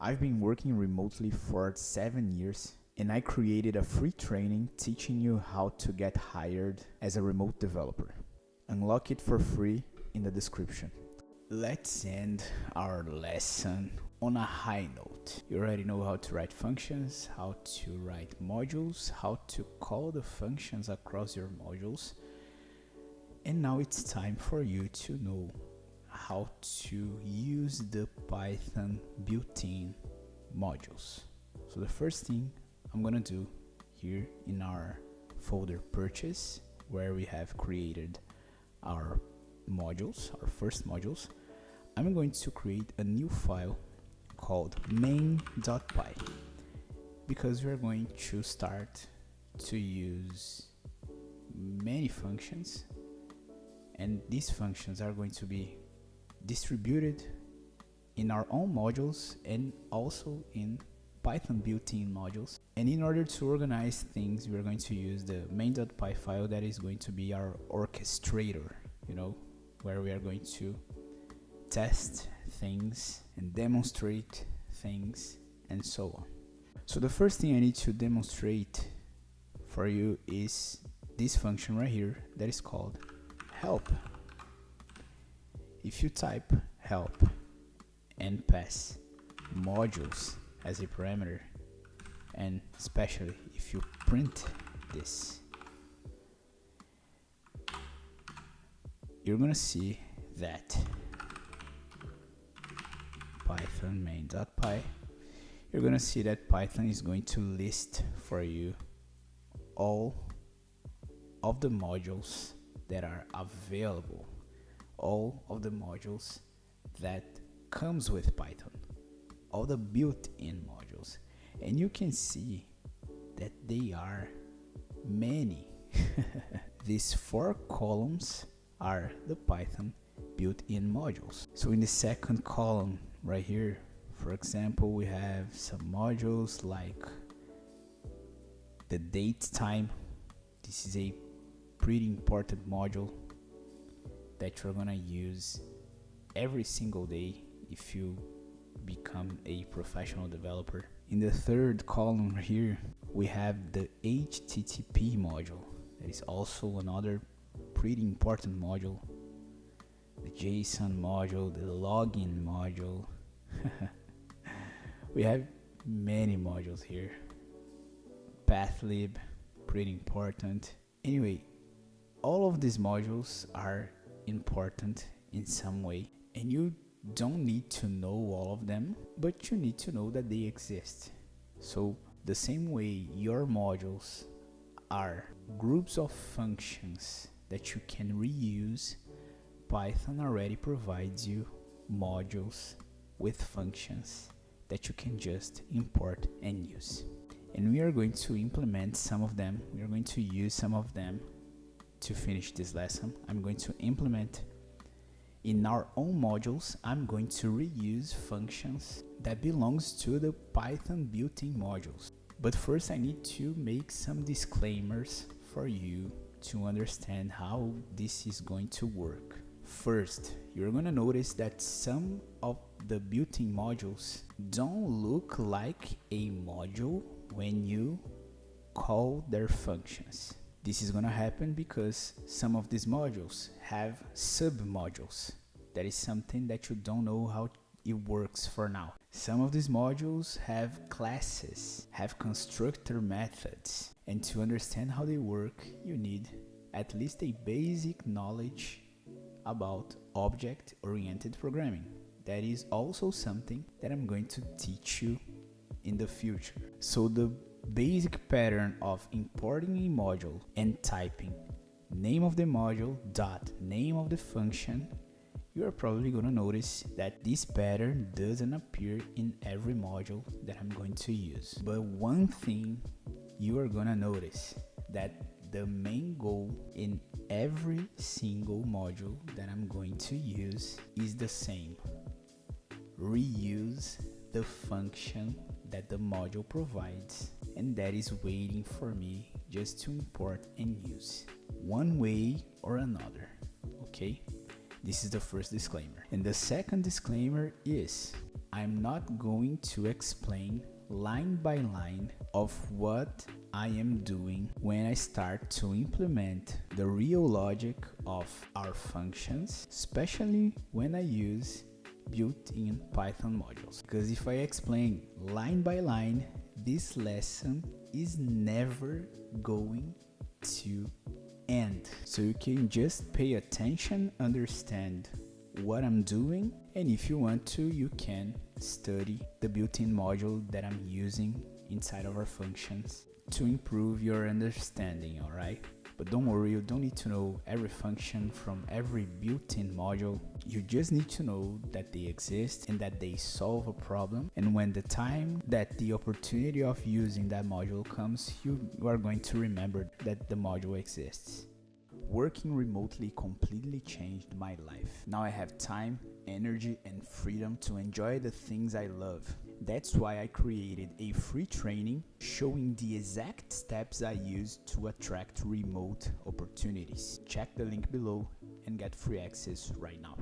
I've been working remotely for 7 years, and I created a free training teaching you how to get hired as a remote developer. Unlock it for free in the description. Let's end our lesson on a high note. You already know how to write functions, how to write modules, how to call the functions across your modules. And now it's time for you to know how to use the Python built-in modules. So the first thing I'm gonna do here in our folder purchase, where we have created our modules, our first modules, I'm going to create a new file called main.py, because we're going to start to use many functions, and these functions are going to be distributed in our own modules and also in Python built-in modules. And in order to organize things, we're going to use the main.py file that is going to be our orchestrator, where we are going to test things and demonstrate things and so on. So the first thing I need to demonstrate for you is this function right here that is called help. If you type help and pass modules as a parameter, and especially if you print this, you're gonna see that Python main.py, you're gonna see that Python is going to list for you all of the modules that are available, all of the modules that comes with Python, all the built-in modules, and you can see that they are many. These 4 columns are the Python built-in modules. So in the second column right here, for example, we have some modules like the date time. This is a pretty important module that you're gonna use every single day if you become a professional developer. In the third column here, we have the HTTP module. That is also another pretty important module. The JSON module, the login module. We have many modules here. Pathlib, pretty important. Anyway, all of these modules are important in some way, and you don't need to know all of them, but you need to know that they exist. So the same way your modules are groups of functions that you can reuse, Python already provides you modules with functions that you can just import and use. And we are going to implement some of them. We are going to use some of them to finish this lesson. I'm going to implement in our own modules. I'm going to reuse functions that belongs to the Python built-in modules. But first I need to make some disclaimers for you to understand how this is going to work. First, you're gonna notice that some of the built-in modules don't look like a module when you call their functions. This is gonna happen because some of these modules have sub-modules. That is something that you don't know how it works for now. Some of these modules have classes, have constructor methods, and to understand how they work, you need at least a basic knowledge about object-oriented programming. That is also something that I'm going to teach you in the future. So the basic pattern of importing a module and typing name of the module dot name of the function, you are probably going to notice that this pattern doesn't appear in every module that I'm going to use. But one thing you are going to notice, that the main goal in every single module that I'm going to use is the same. Reuse the function that the module provides, and that is waiting for me just to import and use one way or another. Okay, this is the first disclaimer. And the second disclaimer is I'm not going to explain line by line of what I am doing when I start to implement the real logic of our functions, especially when I use built-in Python modules. Because if I explain line by line, this lesson is never going to end. So you can just pay attention, understand what I'm doing, and if you want to, you can study the built-in module that I'm using inside of our functions to improve your understanding, alright? But don't worry, you don't need to know every function from every built-in module. You just need to know that they exist and that they solve a problem. And when the time that the opportunity of using that module comes, you are going to remember that the module exists. Working remotely completely changed my life. Now I have time, energy, and freedom to enjoy the things I love. That's why I created a free training showing the exact steps I use to attract remote opportunities. Check the link below and get free access right now.